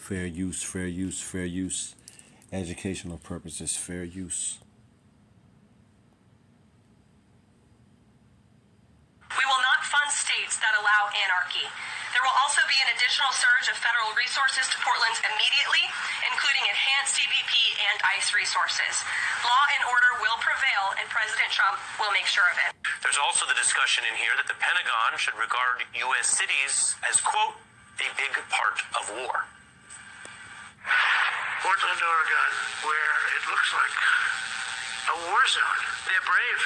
Fair use, fair use, fair use. Educational purposes, fair use. We will not fund states that allow anarchy. There will also be an additional surge of federal resources to Portland immediately, including enhanced CBP and ICE resources. Law and order will prevail, and President Trump will make sure of it. There's also the discussion in here that the Pentagon should regard U.S. cities as, quote, a big part of war. Portland, Oregon, where it looks like a war zone. They're brave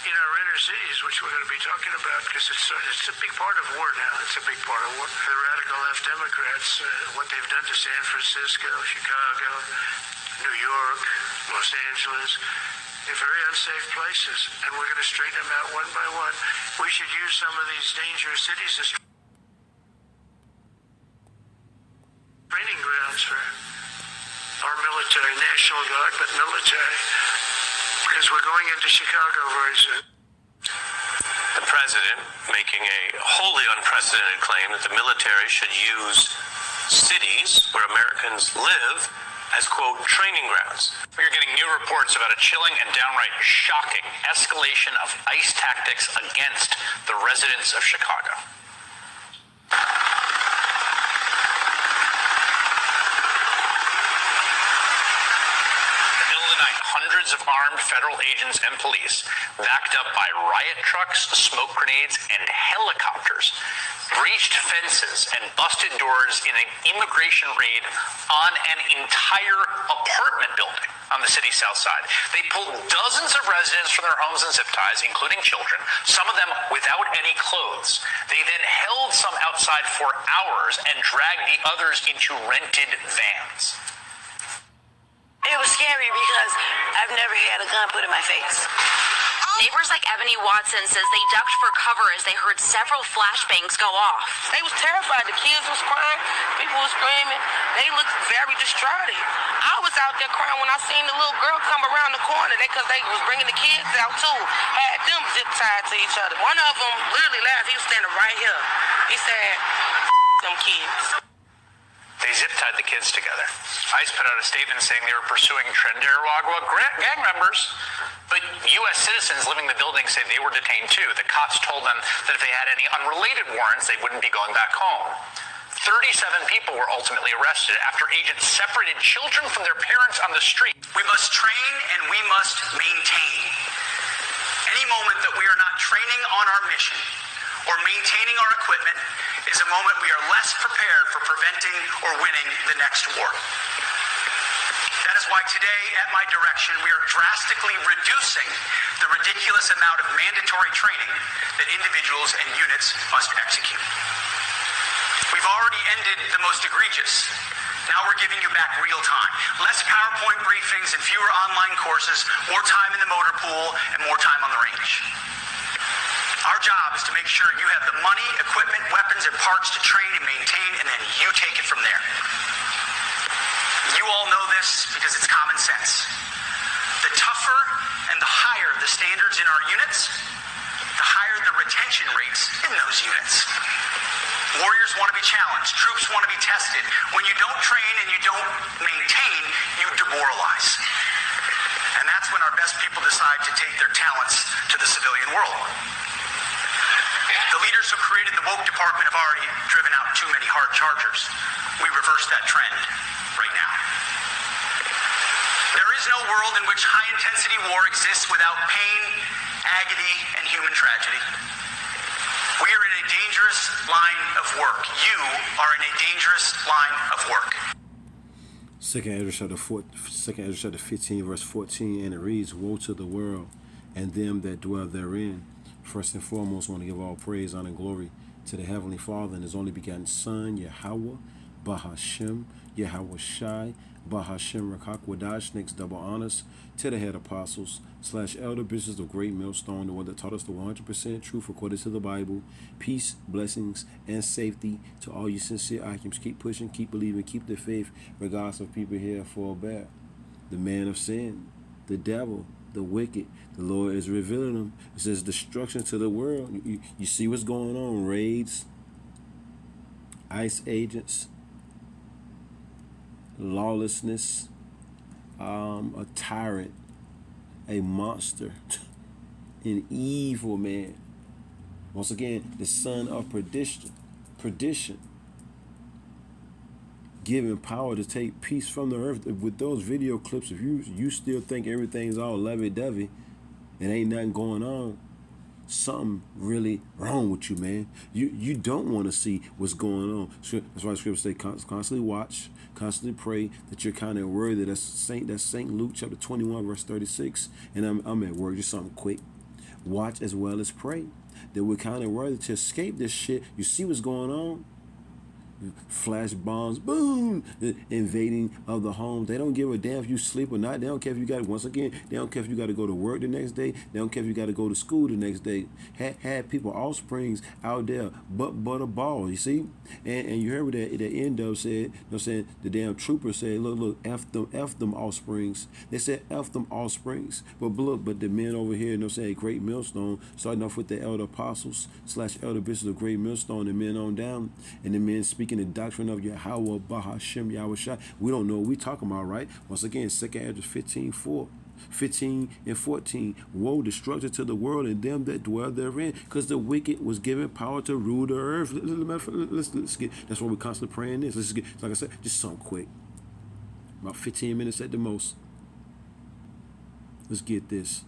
in our inner cities, which we're going to be talking about, because it's a big part of war now. It's a big part of war. The radical left Democrats, what they've done to San Francisco, Chicago, New York, Los Angeles, they're very unsafe places, and we're going to straighten them out one by one. We should use some of these dangerous cities as training grounds for our military, National Guard, but military, because we're going into Chicago very soon. The president making a wholly unprecedented claim that the military should use cities where Americans live as, quote, training grounds. We're getting new reports about a chilling and downright shocking escalation of ICE tactics against the residents of Chicago. Hundreds of armed federal agents and police, backed up by riot trucks, smoke grenades, and helicopters, breached fences and busted doors in an immigration raid on an entire apartment building on the city's south side. They pulled dozens of residents from their homes and zip ties, including children, some of them without any clothes. They then held some outside for hours and dragged the others into rented vans. It was scary because I've never had a gun put in my face. Neighbors like Ebony Watson says they ducked for cover as they heard several flashbangs go off. They was terrified. The kids was crying. People was screaming. They looked very distraught. I was out there crying when I seen the little girl come around the corner because they was bringing the kids out too. Had them zip tied to each other. One of them literally laughed. He was standing right here. He said, them kids. They zip-tied the kids together. ICE put out a statement saying they were pursuing Trinidad gang members, but U.S. citizens living in the building say they were detained too. The cops told them that if they had any unrelated warrants, they wouldn't be going back home. 37 people were ultimately arrested after agents separated children from their parents on the street. We must train and we must maintain. Any moment that we are not training on our mission or maintaining our equipment is a moment we are less prepared for preventing or winning the next war. That is why today, at my direction, we are drastically reducing the ridiculous amount of mandatory training that individuals and units must execute. We've already ended the most egregious. Now we're giving you back real time. Less PowerPoint briefings and fewer online courses, more time in the motor pool, and more time on the range. Our job is to make sure you have the money, equipment, weapons, and parts to train and maintain, and then you take it from there. You all know this because it's common sense. The tougher and the higher the standards in our units, the higher the retention rates in those units. Warriors want to be challenged. Troops want to be tested. When you don't train and you don't maintain, you demoralize. And that's when our best people decide to take their talents to the civilian world. The leaders who created the woke department have already driven out too many hard chargers. We reverse that trend right now. There is no world in which high-intensity war exists without pain, agony, and human tragedy. We are in a dangerous line of work. You are in a dangerous line of work. Second Ezra chapter 15, verse 14, and it reads, Woe to the world and them that dwell therein. First and foremost, I want to give all praise, honor, and glory to the Heavenly Father and His only begotten Son, Yahweh, Bahashem, Yahweh Shai, Bahashem Rakakwadash. Next double honors to the head apostles / elder bishops of Great Millstone, the one that taught us the 100% truth according to the Bible. Peace, blessings, and safety to all you sincere Akims. Keep pushing, keep believing, keep the faith, regardless of people here for or bad. The man of sin, the devil, the wicked, the Lord is revealing them. It says destruction to the world. You see what's going on. Raids, ICE agents, lawlessness, a tyrant, a monster, an evil man. Once again, the son of perdition, giving power to take peace from the earth. With those video clips, if you still think everything's all lovey-dovey and ain't nothing going on, something really wrong with you, man. You don't want to see what's going on. That's why the scripture say constantly watch, constantly pray that you're kind of worthy. That's Saint Luke chapter 21 verse 36. And I'm at work, just something quick. Watch as well as pray, that we're kind of worthy to escape this shit. You see what's going on? Flash bombs, boom, invading of the home. They don't give a damn if you sleep or not. They don't care if you got, once again, they don't care if you got to go to work the next day. They don't care if you got to go to school the next day. Had people, offsprings out there, but a ball, you see? And you heard what that end of said, you know what I'm saying? The damn trooper said, look, F them offsprings. They said F them offsprings. But look, but the men over here, you know what I'm saying, Great Millstone, starting off with the elder apostles / elder bishops of Great Millstone, the men on down, and the men speaking the doctrine of Yahweh, Bahashem, Yahweh. We don't know what we talking about, right? Once again, 2 Ezra 15 and 14. Woe, destruction to the world and them that dwell therein, because the wicked was given power to rule the earth. Let's get. That's why we're constantly praying this. Let's get. Like I said, just something quick. About 15 minutes at the most. Let's get this.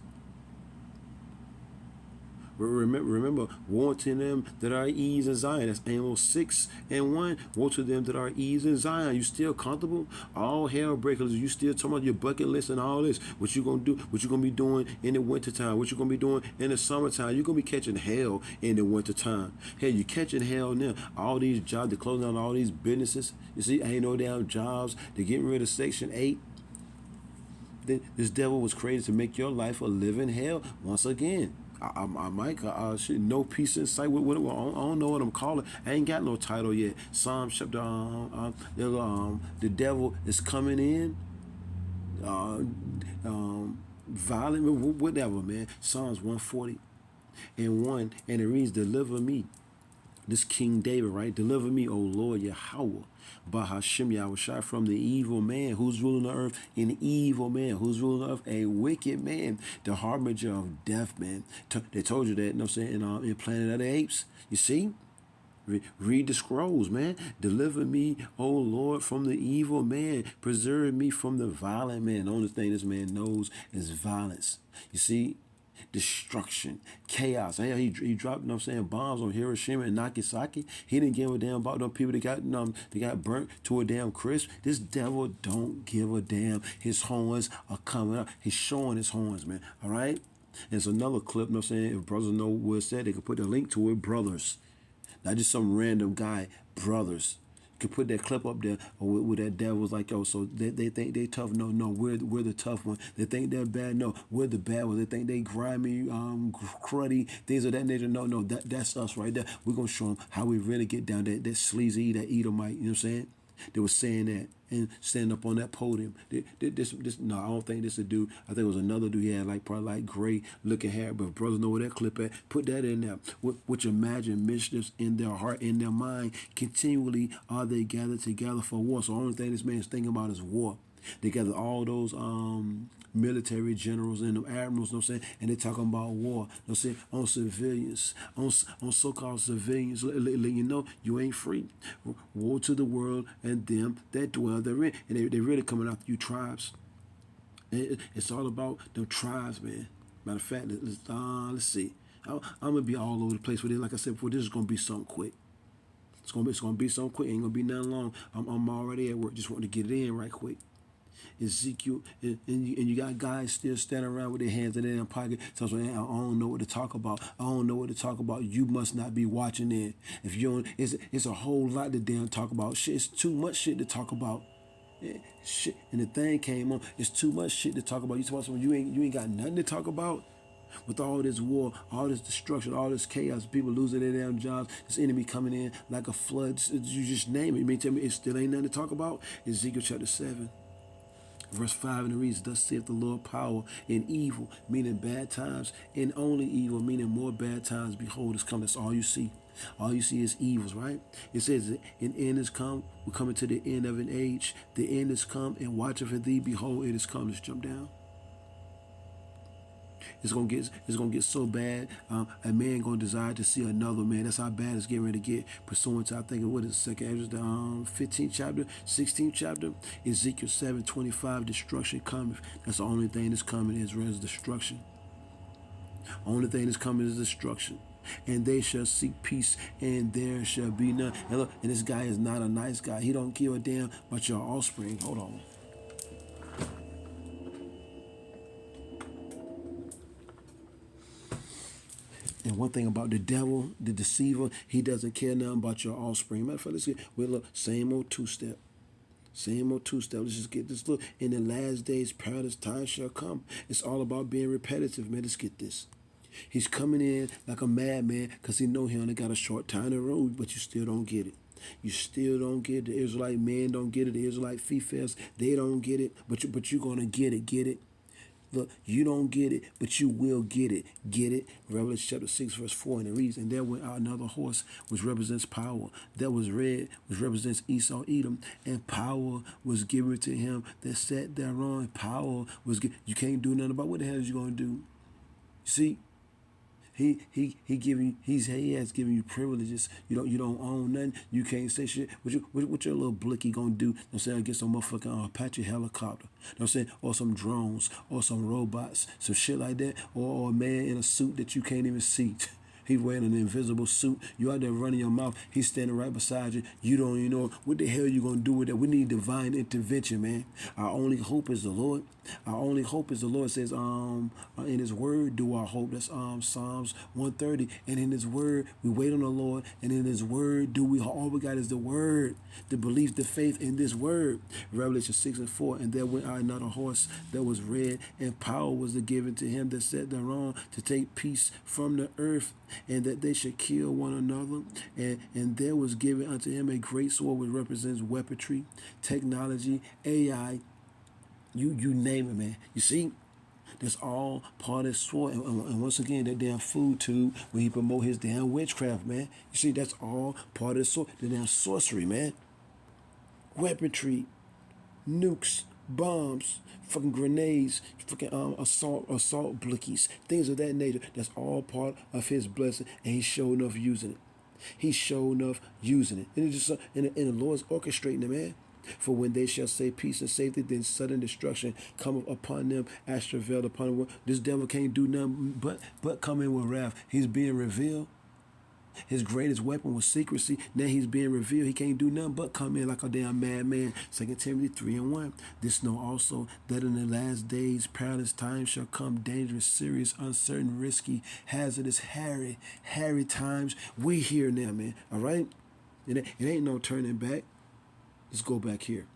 Remember, woe to them that are at ease in Zion. That's Amos 6 and 1. Woe to them that are at ease in Zion. You still comfortable? All hell breakers. You still talking about your bucket list and all this. What you gonna do? What you gonna be doing in the wintertime? What you gonna be doing in the summertime? You're gonna be catching hell in the wintertime. Hey, you catching hell now. All these jobs, they're closing down all these businesses. You see, ain't no damn jobs. They're getting rid of Section 8. This devil was created to make your life a living hell. Once again, I might no peace in sight. I don't know what I'm calling. I ain't got no title yet. Psalm chapter the devil is coming in, violent, whatever, man. Psalms 140 and 1, and it reads, "Deliver me." This King David, right? Deliver me, O Lord Yahweh, Bahashem Yahweh, from the evil man who's ruling the earth, an evil man who's ruling the earth, a wicked man, the harbinger of death, man. They told you that, you know what I'm saying, in Planet of the Apes. You see? Read the scrolls, man. Deliver me, O Lord, from the evil man. Preserve me from the violent man. The only thing this man knows is violence. You see? Destruction, chaos. He dropped, you know what I'm saying, bombs on Hiroshima and Nagasaki. He didn't give a damn about them people that got burnt to a damn crisp. This devil don't give a damn. His horns are coming up. He's showing his horns, man. All right? And it's another clip, you know what I'm saying? If brothers know what it said, they could put the link to it, brothers. Not just some random guy, brothers. You could put that clip up there where that devil's like, yo, so they think they tough. No, we're the tough one. They think they're bad. No, we're the bad ones. They think they grimy, cruddy, things of that nature. No, that's us right there. We're going to show them how we really get down, that sleazy, that Edomite, you know what I'm saying? They were saying that and standing up on that podium. No, I don't think this a dude. I think it was another dude. He had probably gray looking hair. But if brothers know where that clip at, put that in there. Which imagine mischiefs in their heart, in their mind. Continually are they gathered together for war. So the only thing this man's thinking about is war. They gather all those military generals and them admirals, you know what I'm saying? And they're talking about war, you know what I'm saying, on civilians, on so-called civilians. You know, you ain't free. Woe to the world and them that dwell therein. And they really coming after you tribes. It's all about them tribes, man. Matter of fact, let's see. I'm going to be all over the place with it. Like I said before, this is going to be something quick. It's gonna be something quick. Ain't gonna be nothing long. I'm already at work. Just want to get it in right quick. Ezekiel, and you got guys still standing around with their hands in their pocket. So I don't know what to talk about. I don't know what to talk about. You must not be watching it. If you don't, it's a whole lot to damn talk about. Shit, it's too much shit to talk about. Yeah, shit, and the thing came on. It's too much shit to talk about. You talk about something you ain't got nothing to talk about. With all this war, all this destruction, all this chaos, people losing their damn jobs, this enemy coming in like a flood, you just name it. You mean tell me it still ain't nothing to talk about? Ezekiel chapter 7, Verse 5 and it reads, thus saith the Lord, power in evil, meaning bad times, and only evil, meaning more bad times. Behold, it's come. That's all you see. All you see is evils, right? It says, an end is come. We're coming to the end of an age. The end is come, and watch for thee. Behold, it is come. Let's jump down. It's gonna get so bad. A man gonna desire to see another man. That's how bad it's getting ready to get. Pursuant to, I think, what is the second Ezra, the 15th chapter, 16th chapter, Ezekiel 7:25. Destruction cometh. That's the only thing that's coming. Israel is destruction. Only thing that's coming is destruction. And they shall seek peace, and there shall be none. And look, and this guy is not a nice guy. He don't give a damn about your offspring. Hold on. And one thing about the devil, the deceiver, he doesn't care nothing about your offspring. Matter of fact, let's get, well, look, same old two-step. Same old two-step. Let's just get this. Look, in the last days, perilous time shall come. It's all about being repetitive, man. Let's get this. He's coming in like a madman because he know he only got a short time to road, but you still don't get it. You still don't get it. The Israelite men don't get it. The Israelite females, they don't get it. But you're going to get it. Get it? Look, you don't get it, but you will get it. Get it? Revelation chapter 6, verse 4, and it reads, and there went out another horse, which represents power. That was red, which represents Esau, Edom, and power was given to him that sat thereon. Power was given. You can't do nothing about what the hell is you going to do. You see? He has given you privileges. You don't own nothing. You can't say shit. What your little blicky gonna do? You know what I'm saying, get some motherfucking Apache helicopter. You know what I'm saying, or some drones, or some robots, some shit like that, or a man in a suit that you can't even see. He's wearing an invisible suit. You out there running your mouth. He's standing right beside you. You don't even know what the hell you gonna do with that. We need divine intervention, man. Our only hope is the Lord. Our only hope is the Lord. It says, in His Word do our hope. That's Psalms 130. And in His Word we wait on the Lord. And in His Word do we all we got is the Word, the belief, the faith in this Word. Revelation 6 and 4. And there went out another horse that was red, and power was given to him that sat thereon to take peace from the earth, and that they should kill one another. And there was given unto him a great sword, which represents weaponry, technology, AI, you name it, man. You see, that's all part of his sword. And once again, that damn food tube where he promote his damn witchcraft, man. You see, that's all part of his sword. The damn sorcery, man. Weaponry, nukes, bombs, fucking grenades, fucking assault blickies, things of that nature. That's all part of his blessing, and he's sure enough using it. He's sure enough using it. And it's just and the Lord's orchestrating it, man. For when they shall say peace and safety, then sudden destruction cometh upon them as travail upon them. This devil can't do nothing but come in with wrath. He's being revealed. His greatest weapon was secrecy. Now he's being revealed. He can't do nothing but come in like a damn madman. 2 Timothy 3 and 1. This know also that in the last days perilous times shall come, dangerous, serious, uncertain, risky, hazardous, hairy times. We here now, man. All right? It ain't no turning back. Just go back here.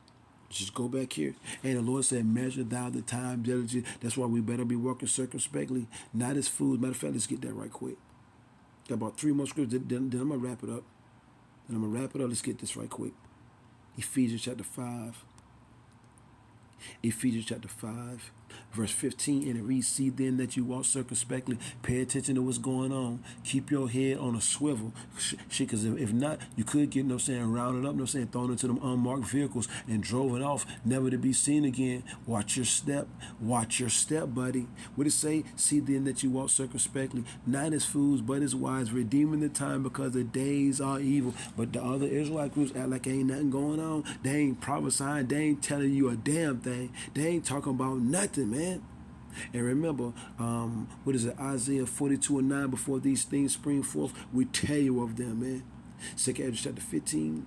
Just go back here. And the Lord said, measure thou the time diligently. That's why we better be walking circumspectly, not as fools. Matter of fact, let's get that right quick. Got about 3 more scriptures, then I'm going to wrap it up. Let's get this right quick. Ephesians chapter 5. Ephesians chapter 5, verse 15, and it reads, see then that you walk circumspectly, pay attention to what's going on, keep your head on a swivel, because if not, you could get, rounded up, thrown into them unmarked vehicles and driven off, never to be seen again. Watch your step, buddy. What it say? See then that you walk circumspectly, not as fools, but as wise, redeeming the time, because the days are evil. But the other Israelite groups act like ain't nothing going on. They ain't prophesying, they ain't telling you a damn thing. They ain't talking about nothing, man. And remember, what is it? Isaiah 42 and 9. Before these things spring forth, we tell you of them, man. 2 Ezra chapter 15.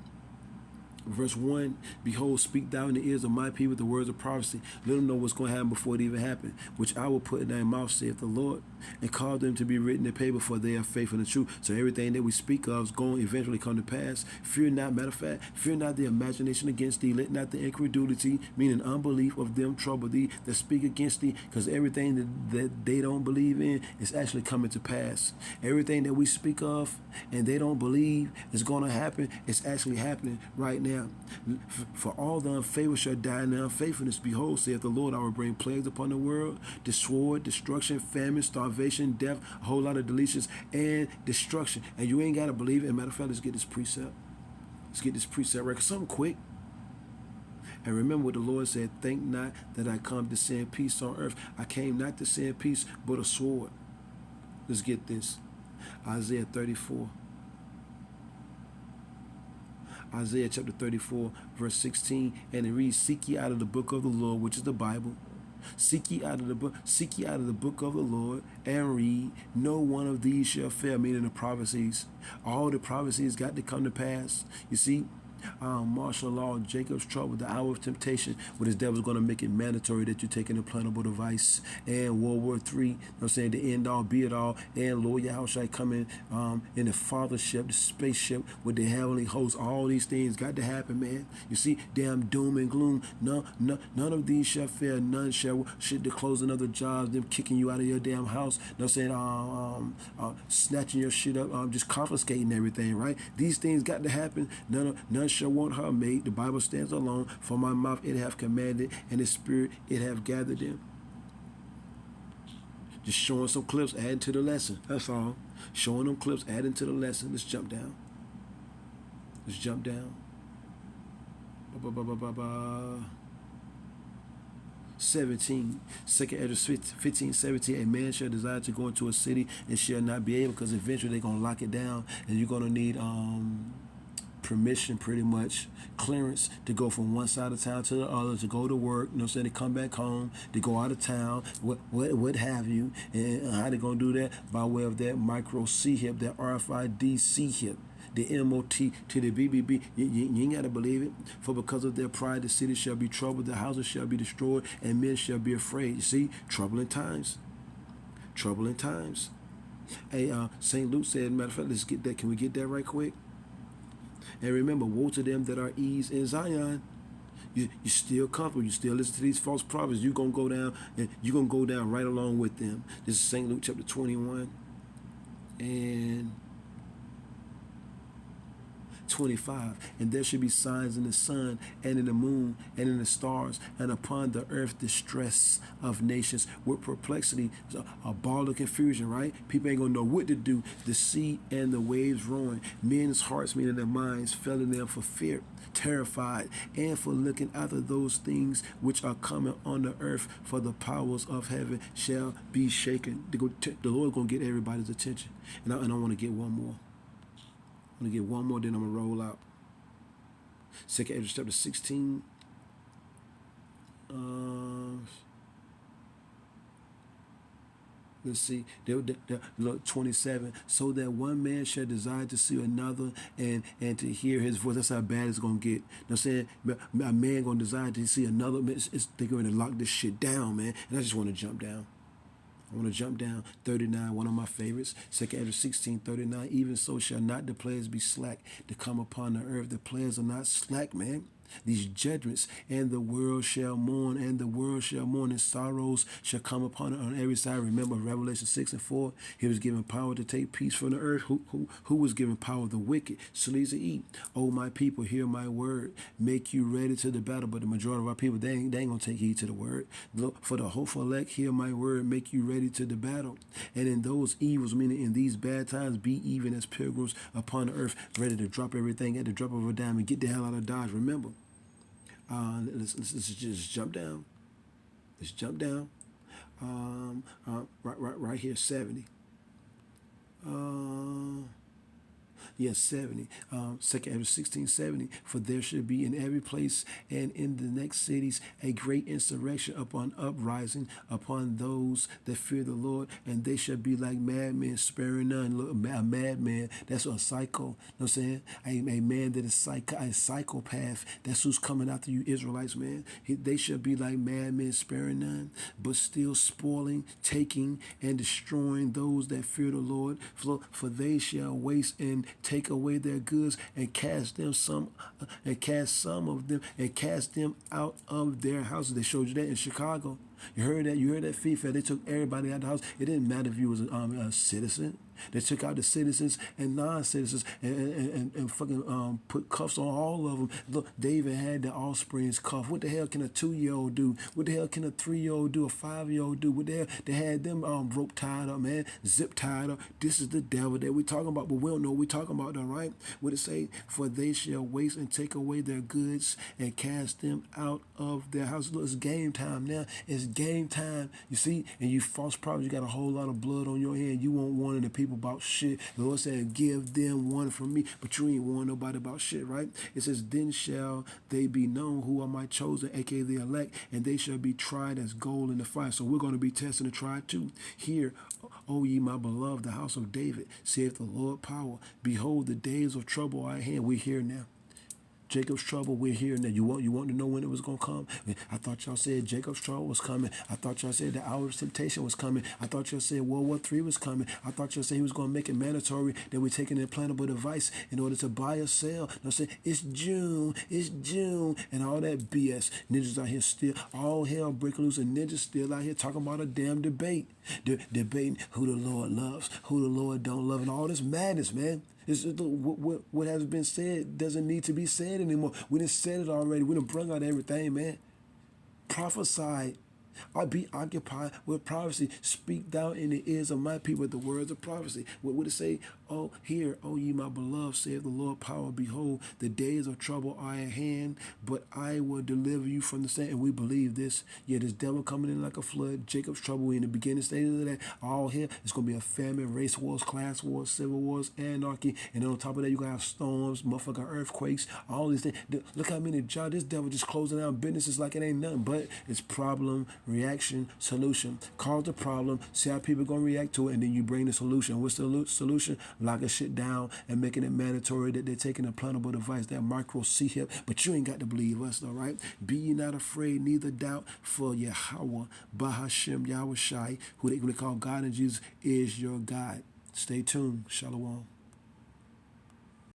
Verse 1, behold, speak thou in the ears of my people the words of prophecy. Let them know what's going to happen before it even happens, which I will put in their mouth, saith the Lord, and call them to be written in paper, for they are faithful and true. So everything that we speak of is going to eventually come to pass. Fear not, matter of fact, fear not the imagination against thee. Let not the incredulity, meaning unbelief of them, trouble thee that speak against thee, because everything that they don't believe in is actually coming to pass. Everything that we speak of and they don't believe is going to happen, it's actually happening right now. Now, for all the unfaithful shall die in their unfaithfulness. Behold, saith the Lord, I will bring plagues upon the world, the sword, destruction, famine, starvation, death, a whole lot of deletions, and destruction. And you ain't got to believe it. Matter of fact, let's get this precept. Let's get this precept right. Something quick. And remember what the Lord said, think not that I come to send peace on earth. I came not to send peace, but a sword. Let's get this. Isaiah 34. Isaiah chapter 34, verse 16, and it reads, seek ye out of the book of the Lord, which is the Bible. Seek ye out of the book of the Lord, and read. No one of these shall fail, meaning the prophecies. All the prophecies got to come to pass. You see, martial law, Jacob's trouble, the hour of temptation, where this devil's going to make it mandatory that you take an implantable device, and World War III, you know what I'm saying, the end all, be it all, and Lord Yahushua coming in the fathership, the spaceship with the heavenly hosts. All these things got to happen, man. You see, damn doom and gloom. None of these shall fail. None shall shit, the closing of the jobs, them kicking you out of your damn house, you know what I'm saying, snatching your shit up, just confiscating everything, right? These things got to happen. None shall want her mate. The Bible stands alone. For my mouth it hath commanded, and the spirit it hath gathered them. Just showing some clips, adding to the lesson. That's all. Showing them clips, adding to the lesson. Let's jump down. Let's jump down. 17, 2 Ezra 15, 17, a man shall desire to go into a city and shall not be able, because eventually they're going to lock it down, and you're going to need permission, pretty much, clearance to go from one side of town to the other, to go to work, you know what I'm saying, to come back home, to go out of town, what have you. And how they going to do that? By way of that micro C hip, that RFID C hip, the MOT to the BBB. You ain't got to believe it. For because of their pride, the city shall be troubled, the houses shall be destroyed, and men shall be afraid. You see, troubling times. Troubling times. Hey, St. Luke said, matter of fact, let's get that. Can we get that right quick? And remember, woe to them that are ease in Zion. You're still comfortable. You still listen to these false prophets. You're going to go down, and you're going to go down right along with them. This is St. Luke chapter 21 and 25. And there should be signs in the sun and in the moon and in the stars, and upon the earth distress of nations with perplexity, a ball of confusion, right? People ain't gonna know what to do. The sea and the waves roaring. Men's hearts, meaning their minds, fell in them for fear, terrified, and for looking after those things which are coming on the earth, for the powers of heaven shall be shaken. The Lord gonna get everybody's attention. And I want to get one more. I'm going to get one more, then I'm going to roll out. 2 Ezra chapter 16. Let's see, look, 27. So that one man shall desire to see another, and to hear his voice. That's how bad it's going to get. You know what I'm saying? A man going to desire to see another. They're going to lock this shit down, man. And I just want to jump down. I want to jump down. 39, one of my favorites. 2 Ezra 16, 39. Even so shall not the plagues be slack to come upon the earth. The plagues are not slack, man. These judgments, and the world shall mourn, and the world shall mourn, and sorrows shall come upon it on every side. Remember Revelation 6 and 4, he was given power to take peace from the earth. Who was given power? The wicked. So to eat. Oh, my people, hear my word. Make you ready to the battle. But the majority of our people, they ain't going to take heed to the word. Look, for the hopeful elect, hear my word. Make you ready to the battle. And in those evils, meaning in these bad times, be even as pilgrims upon the earth, ready to drop everything at the drop of a dime and get the hell out of Dodge. Remember, let's just jump down. Let's jump down. Right here, 70. 70. 2 Ezra 16, 70. For there should be in every place and in the next cities a great insurrection upon uprising upon those that fear the Lord, and they shall be like madmen, sparing none. Look, a madman, that's a psycho. You know what I'm saying? A man that is a psychopath. That's who's coming after you Israelites, man. They shall be like madmen, sparing none, but still spoiling, taking, and destroying those that fear the Lord. For they shall waste and take away their goods, and cast some of them out of their houses. They showed you that in Chicago. You heard that? You heard that FIFA? They took everybody out of the house. It didn't matter if you was a citizen. They took out the citizens and non-citizens and fucking put cuffs on all of them. Look, they even had the offspring's cuff. What the hell can a 2-year-old do? What the hell can a 3-year-old do? A 5-year-old do? What the hell? They had them rope tied up, man, zip tied up. This is the devil that we talking about, but we don't know what we talking about, though, right? What it say? For they shall waste and take away their goods and cast them out of their house. Look, it's game time now. It's game time. You see, and you false prophets, you got a whole lot of blood on your hand. You won't warn the people about shit. The Lord said, give them one from me, but you ain't warn nobody about shit, right? It says, then shall they be known who are my chosen, aka the elect, and they shall be tried as gold in the fire. So we're going to be tested and tried too. Here, O ye my beloved, the house of David, saith the Lord power. Behold, the days of trouble are at hand. We're here now. Jacob's trouble, we're here now. You want to know when it was going to come? I thought y'all said Jacob's trouble was coming. I thought y'all said the hour of temptation was coming. I thought y'all said World War III was coming. I thought y'all said he was going to make it mandatory that we're taking an implantable device in order to buy or sell. No, say it's June, and all that BS. Ninjas out here still, all hell breaking loose, and ninjas still out here talking about a damn debate. Debating who the Lord loves, who the Lord don't love, and all this madness, man. What has been said doesn't need to be said anymore. We done said it already. We done brung out everything, man. Prophesy. I be occupied with prophecy. Speak thou in the ears of my people the words of prophecy. What would it say? Oh, hear, O ye my beloved, saith the Lord power. Behold, the days of trouble are at hand, but I will deliver you from the same. And we believe this. Yeah, this devil coming in like a flood. Jacob's trouble. We in the beginning stages of that. All here, it's going to be a famine, race wars, class wars, civil wars, anarchy. And then on top of that, you're going to have storms, motherfucking earthquakes, all these things. Look how many jobs. This devil just closing down businesses like it ain't nothing. But it's problem, reaction, solution. Cause the problem, see how people going to react to it, and then you bring the solution. What's the solution? Locking shit down and making it mandatory that they're taking a implantable device, that micro C-hip. But you ain't got to believe us, all right? Be ye not afraid, neither doubt, for Yahweh, Bahashem, Yahweh Shai, who they call God and Jesus, is your God. Stay tuned. Shalom.